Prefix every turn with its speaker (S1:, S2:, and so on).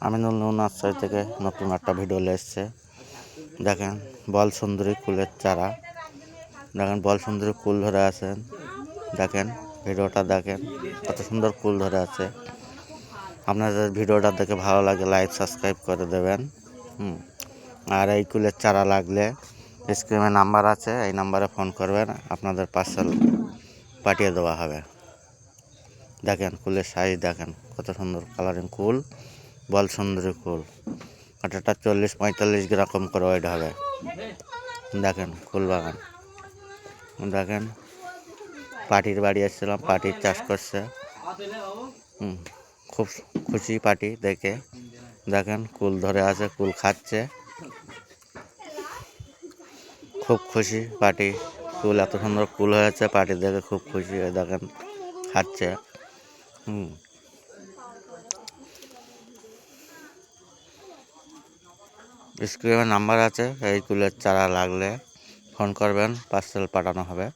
S1: আমিনুল নূর nursery থেকে নতুন একটা ভিডিও এসছে। দেখেন বল সুন্দরী কুলের চারা, দেখেন বল সুন্দরী কুল ধরে আছেন। দেখেন ভিডিওটা দেখেন কত সুন্দর কুল ধরে আছে। আপনাদের ভিডিওটা দেখে ভালো লাগে লাইক সাবস্ক্রাইব করে দেবেন। আর এই কুলের চারা লাগলে স্ক্রিনে নাম্বার আছে, এই নাম্বারে ফোন করবেন, আপনাদের পার্সেল পাঠিয়ে দেওয়া হবে। দেখেন কুলের সাইজ দেখেন কত সুন্দর কালারিং কুল, বল সুন্দরী কুল। ওটা 40-45 গ্রাম করে ওয়েট হবে। দেখেন কুল বাগান, দেখেন পাটির বাড়ি এসেছিলাম, পাটির চাষ করছে। খুব খুশি পাটি দেখে। দেখেন কুল ধরে আছে, কুল খাচ্ছে, খুব খুশি পাটি। কুল এত সুন্দর কুল হয়েছে, পাটি দেখে খুব খুশি হয়ে দেখেন খাচ্ছে। স্ক্রিনে নাম্বার আছে, এই কুলের চারা লাগলে ফোন করবেন, পার্সেল পাঠানো হবে।